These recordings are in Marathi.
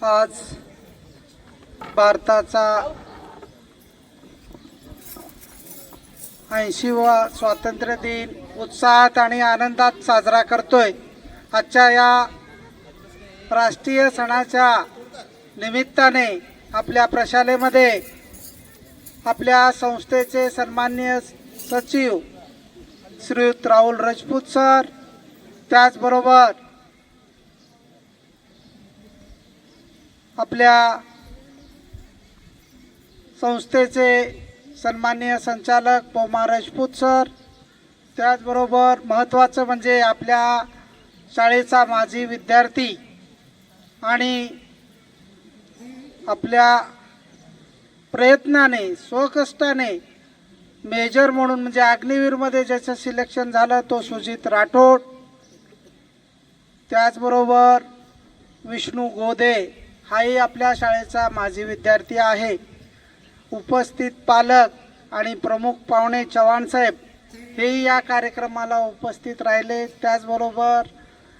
आज भारताचा 80वा स्वातंत्र्य दिन उत्साहात आणि आनंदात साजरा करतोय। आजच्या या राष्ट्रीय सणाच्या निमित्ताने आपल्या प्रशालेमध्ये आपल्या संस्थेचे सन्माननीय सचिव श्रीयुत राहुल राजपूत सर, त्याचबरोबर आपल्या संस्थेचे सन्माननीय संचालक पौमा राजपूत सर, त्याचबरोबर महत्त्वाचं म्हणजे आपल्या शाळेचा माजी विद्यार्थी आणि आपल्या प्रयत्नाने स्वकष्टाने मेजर म्हणून म्हणजे अग्निवीरमध्ये ज्याचं सिलेक्शन झालं तो सुजित राठोड, त्याचबरोबर विष्णू गोदे हाही आपल्या शाळेचा माजी विद्यार्थी आहे। उपस्थित पालक आणि प्रमुख पाहुणे चव्हाण साहेब हेही या कार्यक्रमाला उपस्थित राहिले। त्याचबरोबर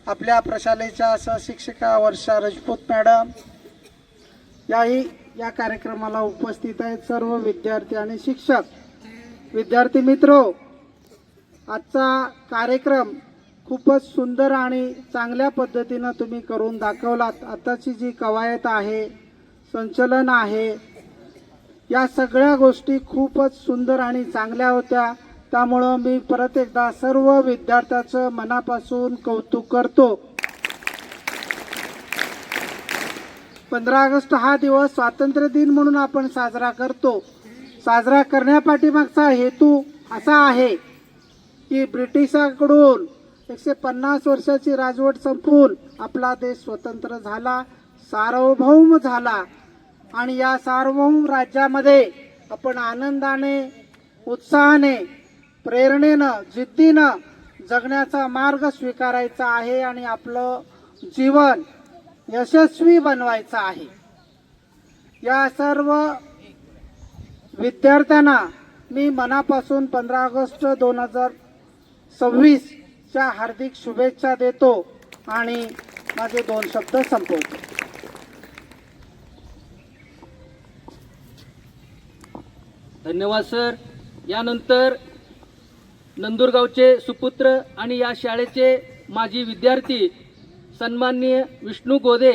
आपल्या प्रशालेच्या सहशिक्षिका वर्षा राजपूत मॅडम याही या कार्यक्रमाला उपस्थित आहेत। सर्व विद्यार्थी आणि शिक्षक, विद्यार्थी मित्रो, आजचा कार्यक्रम खूपच सुंदर आणि चांगल्या पद्धतीनं तुम्ही करून दाखवलात। आताची जी कवायत आहे, संचलन आहे, या सगळ्या गोष्टी खूपच सुंदर आणि चांगल्या होत्या। त्यामुळं मी परत एकदा सर्व विद्यार्थ्यांचं मनापासून कौतुक करतो। 15 ऑगस्ट हा दिवस स्वातंत्र्य दिन म्हणून आपण साजरा करतो। साजरा करण्यापाठीमागचा हेतू असा आहे की ब्रिटिशांकडून 150 वर्षाची राजवट संपवून आपला देश स्वतंत्र झाला, सार्वभौम झाला आणि या सार्वभौम राज्यामध्ये आपण आनंदाने, उत्साहाने, प्रेरणेनं, जिद्दीनं जगण्याचा मार्ग स्वीकारायचा आहे आणि आपलं जीवन यशस्वी बनवायचं आहे। या सर्व विद्यार्थ्यांना मी मनापासून 15 ऑगस्ट 2026 च्या हार्दिक शुभेच्छा देतो आणि माझे 2 शब्द संपवतो। धन्यवाद सर। यानंतर नंदुरगावचे सुपुत्र आणि या शाळेचे माजी विद्यार्थी सन्माननीय विष्णू गोदे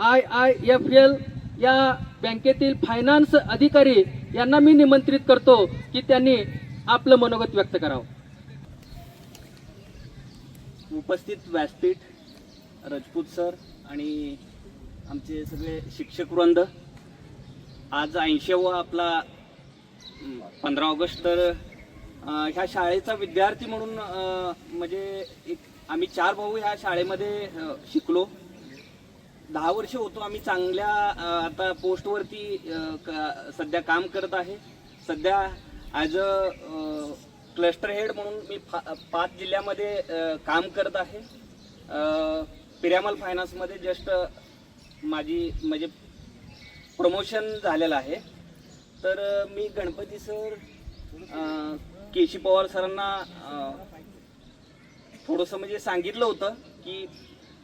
IIFL या बँकेतील फायनान्स अधिकारी यांना मी निमंत्रित करतो की त्यांनी आपलं मनोगत व्यक्त करावं। उपस्थित व्यासपीठ, राजपूत सर आणि आमचे सगळे शिक्षक वृंद, आज 80वा आपला 15 ऑगस्ट, तर ह्या शाळेचा विद्यार्थी म्हणून म्हणजे आम्ही 4 भाऊ ह्या शाळेमध्ये शिकलो। 10 वर्ष होतो आम्ही चांगल्या आता पोस्टवरती सध्या काम करत आहे। सध्या ॲज अ क्लस्टर हेड म्हणून मी 5 जिल्ह्यामध्ये काम करत आहे। पिरामल फायनान्समध्ये जस्ट माझी म्हणजे प्रमोशन झालेलं आहे। तर मी गणपती सर, केशी पवार सरांना थोडंसं म्हणजे सांगितलं होतं की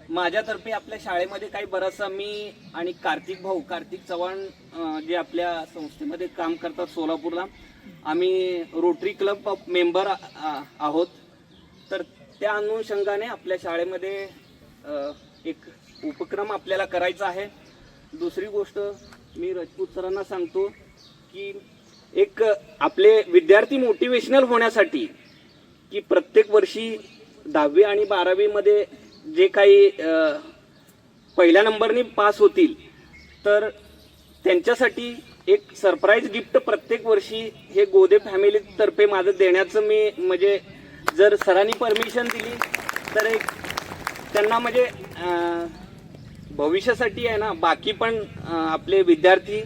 माझ्यातर्फे आपल्या शाळेमध्ये काही बराचसा मी आणि कार्तिक चव्हाण जे आपल्या संस्थेमध्ये काम करतात सोलापूरला, आम्ही रोटरी क्लब ऑफ मेंबर आहोत। तर त्या अनुषंगाने आपल्या शाळेमध्ये एक उपक्रम आपल्याला करायचा आहे। दुसरी गोष्ट मी राजपूत सरांना सांगतो की एक आपले विद्यार्थी मोटिवेशनल होण्यासाठी की प्रत्येक वर्षी 10वी आणि 12वी मध्ये जे काही पहिल्या नंबरनी पास होतील तर त्यांच्यासाठी एक सरप्राईज गिफ्ट प्रत्येक वर्षी हे गोदे फॅमिलीतर्फे माझं देण्याचं मी म्हणजे जर सरांनी परमिशन दिली तर एक त्यांना म्हणजे भविष्यासाठी आहे ना, बाकी पण आपले विद्यार्थी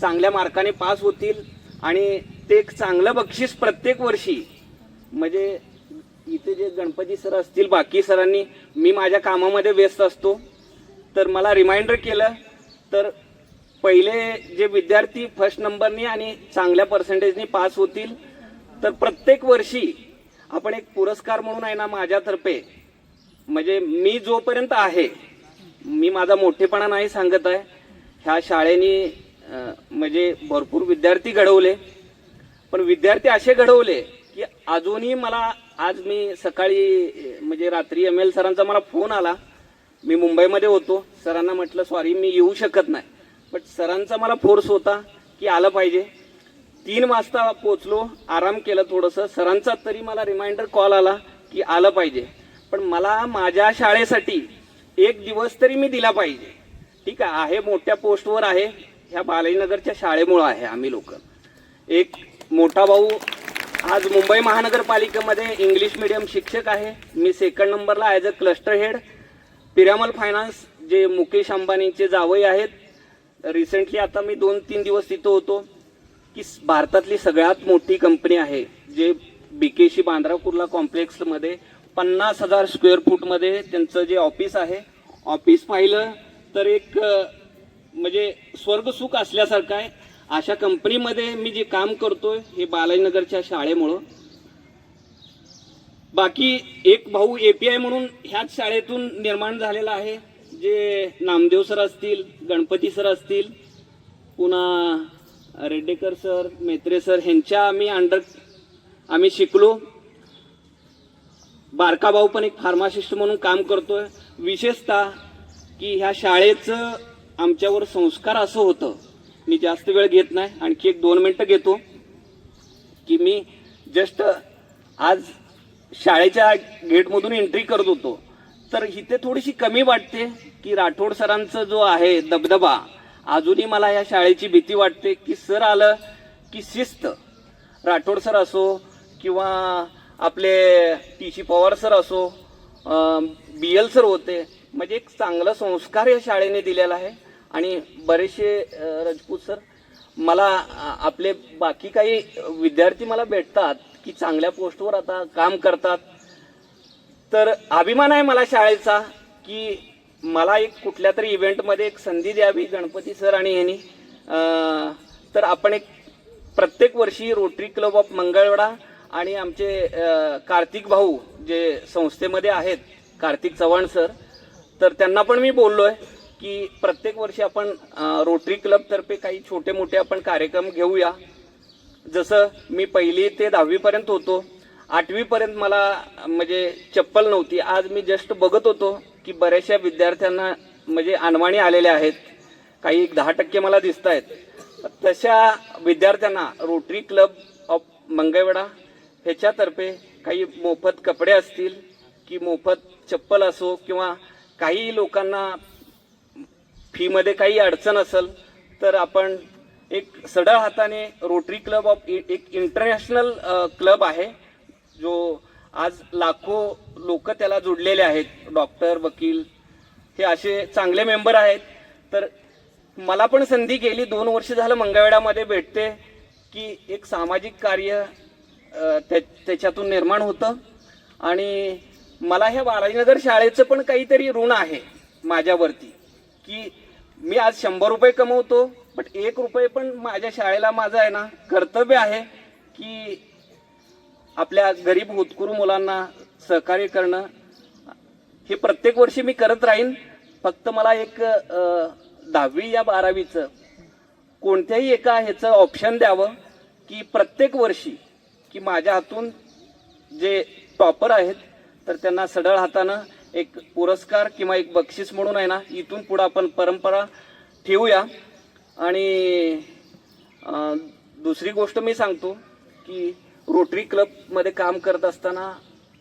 चांगल्या मार्काने पास होतील आणि ते एक चांगलं बक्षीस प्रत्येक वर्षी म्हणजे इथे जे गणपती सर असतील, बाकी सरांनी, मी माझ्या कामामध्ये व्यस्त असतो, तर मला रिमाइंडर केलं तर पहिले जे विद्यार्थी फर्स्ट नंबरनी आणि चांगल्या पर्सेंटेजनी पास होतील तर प्रत्येक वर्षी आपण एक पुरस्कार म्हणून आहे ना माझ्यातर्फे म्हणजे मी जोपर्यंत आहे मी माझा मोठेपणा नाही सांगत आहे. ह्या शाळेने म्हणजे भरपूर विद्यार्थी घडवले, पण विद्यार्थी असे घडवले की अजूनही मला आज मी सकाळी म्हणजे रात्री ML सरांचा मला फोन आला. मी मुंबईमध्ये होतो. सरांना म्हटलं सॉरी मी येऊ शकत नाही, बट सरांचा मला फोर्स होता की आलं पाहिजे. 3 वाजता पोचलो, आराम केलं थोडंसं. सरांचा तरी मला रिमाइंडर कॉल आला की आलं पाहिजे, पण मला माझ्या शाळेसाठी 1 दिवस तरी मी दिला पाहिजे. ठीक आहे, मोठ्या पोस्टवर आहे, ह्या बालाजीनगरच्या शाळेमुळं आहे. आम्ही लोक एक मोठा भाऊ आज मुंबई महानगरपालिकेमध्ये इंग्लिश मीडियम शिक्षक आहे. मी 2nd नंबरला as a cluster head. Piramal finance जे मुकेश अंबानींचे जावई आहेत. रिसेंटली आता मी 2-3 दिवस तिथं होतो की भारतातली सगळ्यात मोठी कंपनी आहे, जे BKC बांद्रा कुर्ला कॉम्प्लेक्समध्ये 50,000 स्क्वेअर फूटमध्ये त्यांचं जे ऑफिस आहे. ऑफिस पाहिलं तर एक म्हणजे स्वर्गसुख असल्यासारखं आहे. अशा कंपनीमध्ये मी जे काम करतोय हे बालाजीनगरच्या शाळेमुळं. बाकी एक भाऊ API म्हणून ह्याच शाळेतून निर्माण झालेला आहे, जे नामदेव सर असतील, गणपती सर असतील, पुन्हा रेड्डेकर सर, मेत्रे सर ह्यांच्या आम्ही शिकलो. बारका भाऊ पण एक फार्मासिस्ट म्हणून काम करतोय. विशेषतः की ह्या शाळेचं आमच्यावर संस्कार असं होतं. मी जास्त वेळ घेत नाही, आणखी 1-2 मिनटं घेतो की मी जस्ट आज शाळेच्या गेटमधून एंट्री करत होतो तर इथे थोडीशी कमी वाटते की राठोड सरांचा जो आहे दबदबा, अजूनही मला या शाळेची भीती वाटते की सर आलं की शिस्त. राठोड सर असो किंवा आपले TC पवार सर असो, BL सर होते, म्हणजे एक चांगला संस्कार या शाळेने दिलेला आहे. आणि बरेचसे राजपूत सर मला आपले बाकी काही विद्यार्थी मला भेटतात की चांगल्या पोस्टवर आता काम करतात. तर अभिमान आहे मला शाळेचा की मला एक कुठल्या तरी इव्हेंटमध्ये एक संधी द्यावी गणपती सर आणि ह्यांनी. तर आपण एक प्रत्येक वर्षी रोटरी क्लब ऑफ मंगळवेढा आणि आमचे कार्तिक भाऊ जे संस्थेमध्ये आहेत, कार्तिक चव्हाण सर, तर त्यांना पण मी बोललो आहे की प्रत्येक वर्षी आपण रोटरी क्लबतर्फे काही छोटे मोठे आपण कार्यक्रम घेऊया. जसं मी 1ली ते 10वी पर्यंत होतो, 8वी पर्यंत मला म्हणजे चप्पल नव्हती. आज मी जस्ट बघत होतो की बऱ्याचशा विद्यार्थ्यांना म्हणजे अनवाणी आलेल्या आहेत, काही 10% मला दिसत आहेत. तशा विद्यार्थ्यांना रोटरी क्लब ऑफ मंगळवेढा ह्याच्यातर्फे काही मोफत कपडे असतील की मोफत चप्पल असो, किंवा काही लोकांना फीमध्ये काही अडचण असेल तर आपण एक सढळ हाताने रोटरी क्लब ऑफ एक इंटरनॅशनल क्लब आहे, जो आज लाखो लोक त्याला जुडलेले आहेत. डॉक्टर, वकील हे असे चांगले मेंबर आहेत. तर मला पण संधी गेली 2 वर्ष झालं मंगळवेढ्यामध्ये भेटते की एक सामाजिक कार्य त्याच्यातून निर्माण होतं. आणि मला ह्या बालाजीनगर शाळेचं पण काहीतरी ऋण आहे माझ्यावरती की मी आज 100 रुपये कमवतो, बट 1 रुपये पण माझ्या शाळेला माझं आहे ना कर्तव्य आहे की आपल्या गरीब होतकरू मुलांना सहकार्य करणं. हे प्रत्येक वर्षी मी करत राहीन. फक्त मला एक 10वी या 12वीचं कोणत्याही एका ह्याचं ऑप्शन द्यावं की प्रत्येक वर्षी की माझ्या हातून जे टॉपर आहेत तर त्यांना सढळ हातानं एक पुरस्कार किंवा एक बक्षीस म्हणून आहे ना इथून पुढं आपण परंपरा ठेवूया. आणि दुसरी गोष्ट मी सांगतो की रोटरी क्लबमध्ये काम करत असताना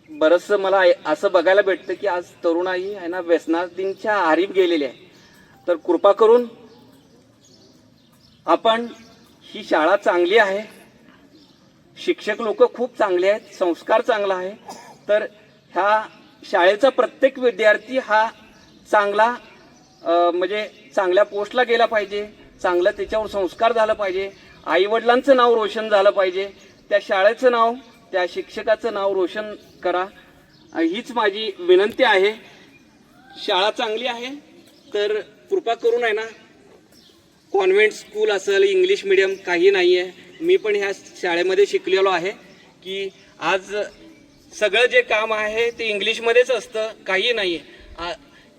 बरंचसं मला असं बघायला भेटतं की आज तरुणाई आहे ना व्यसनाधीनच्या आहारी गेलेली आहे. तर कृपा करून आपण, ही शाळा चांगली आहे, शिक्षक लोक खूप चांगले आहेत, संस्कार चांगला आहे, तर ह्या शाळेचा प्रत्येक विद्यार्थी हा चांगला म्हणजे चांगल्या पोस्टला गेला पाहिजे, चांगलं त्याच्यावर संस्कार झालं पाहिजे, आईवडिलांचं नाव रोशन झालं पाहिजे, त्या शाळेचं नाव, त्या शिक्षकाचं नाव रोशन करा, हीच माझी विनंती आहे. शाळा चांगली आहे तर कृपा करून आहे ना, कॉन्व्हेंट स्कूल असेल, इंग्लिश मीडियम काही नाही आहे. मी पण ह्या शाळेमध्ये शिकलेलो आहे की आज सगळं जे काम आहे ते इंग्लिशमध्येच असतं, काही नाही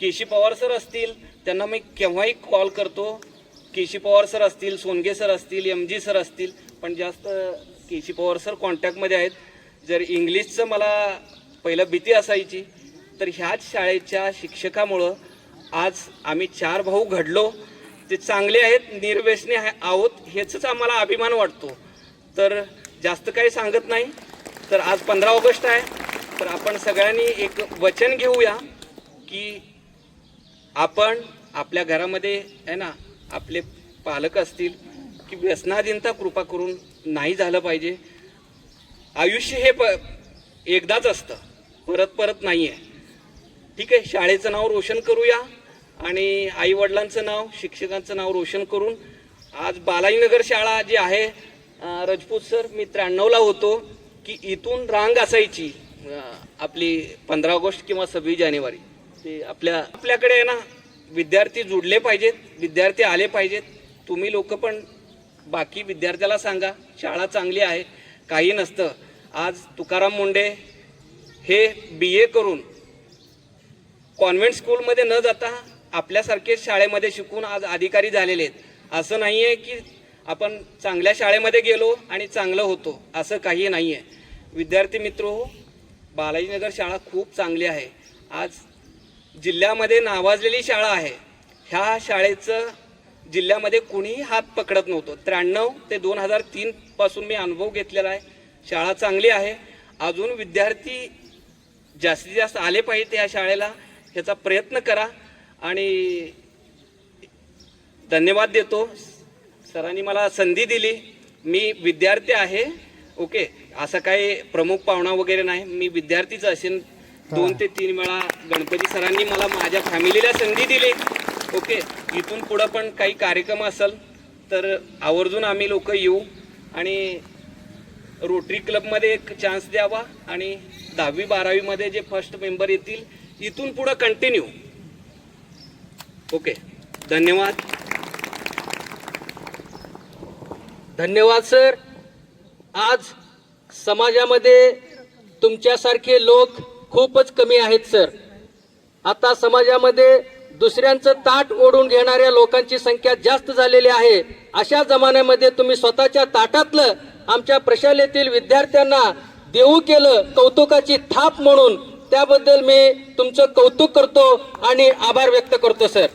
केशी पवार सर असतील, त्यांना मी केव्हाही कॉल करतो. केशी पवार सर असतील, सोनगे सर असतील, MG सर असतील, पण जास्त केशी पवार सर कॉन्टॅक्टमध्ये आहेत. जर इंग्लिशचं मला पहिलं भीती असायची, तर ह्याच शाळेच्या शिक्षकामुळं आज आम्ही 4 भाऊ घडलो. ते चांगले आहेत, निर्व्यसनी आहोत, ह्याचाच आम्हाला अभिमान वाटतो. तर जास्त काही सांगत नाही. तर आज 15 ऑगस्ट आहे, तर आपण सगळ्यांनी एक वचन घेऊया की आपण आपल्या घरामध्ये आहे ना, आपले पालक असतील की व्यसनाधीनता कृपा करून नाही झालं पाहिजे. आयुष्य हे एकदाच असतं, परत परत नाही आहे. ठीक आहे, शाळेचं नाव रोशन करूया आणि आईवडिलांचं नाव, शिक्षकांचं नाव रोशन करून आज बालाजीनगर शाळा जी आहे, राजपूत सर, मी 93ला होतो की इथून रांग असायची आपली 15 ऑगस्ट किंवा 26 जानेवारी. ते आपल्याकडे आहे ना, विद्यार्थी जुडले पाहिजेत, विद्यार्थी आले पाहिजेत. तुम्ही लोक पण बाकी विद्यार्थ्याला सांगा शाळा चांगली आहे, काही नसतं. आज तुकाराम मुंडे हे BA करून कॉन्व्हेंट स्कूलमध्ये न जाता आपल्यासारखेच शाळेमध्ये शिकून आज अधिकारी झालेले आहेत. असं नाही आहे की आपण चांगल्या शाळेमध्ये गेलो आणि चांगलं होतो, असं काही नाही आहे. विद्यार्थी मित्र, बालाजीनगर शाळा खूप चांगली आहे. आज जिल्ह्यामध्ये नावाजलेली शाळा आहे. ह्या शाळेचं जिल्ह्यामध्ये कुणीही हात पकडत नव्हतं. 93 ते 2003 पासून मी अनुभव घेतलेला आहे. शाळा चांगली आहे. अजून विद्यार्थी जास्तीत जास्त आले पाहिजे या शाळेला, ह्याचा प्रयत्न करा. आणि धन्यवाद देतो. सरांनी मला संधी दिली. मी विद्यार्थी आहे, ओके, असं काही प्रमुख पाहुणा वगैरे नाही, मी विद्यार्थीच असेल. 2 ते 3 वेळा गणपती सरांनी मला माझ्या फॅमिलीला संधी दिली. ओके, इथून पुढं पण काही कार्यक्रम असेल तर आवर्जून आम्ही लोक येऊ आणि रोटरी क्लबमध्ये एक चान्स द्यावा आणि 10वी 12वीमध्ये जे फर्स्ट मेंबर येतील इथून पुढं कंटिन्यू. ओके, धन्यवाद. धन्यवाद सर. आज समाजामध्ये तुमच्यासारखे लोक खूपच कमी आहेत सर. आता समाजामध्ये दुसऱ्यांचं ताट ओढून घेणाऱ्या लोकांची संख्या जास्त झालेली आहे. अशा जमान्यामध्ये तुम्ही स्वतःच्या ताटातलं आमच्या प्रशालेतील विद्यार्थ्यांना देऊ केलं, कौतुकाची थाप म्हणून. त्याबद्दल मी तुमचं कौतुक करतो आणि आभार व्यक्त करतो सर.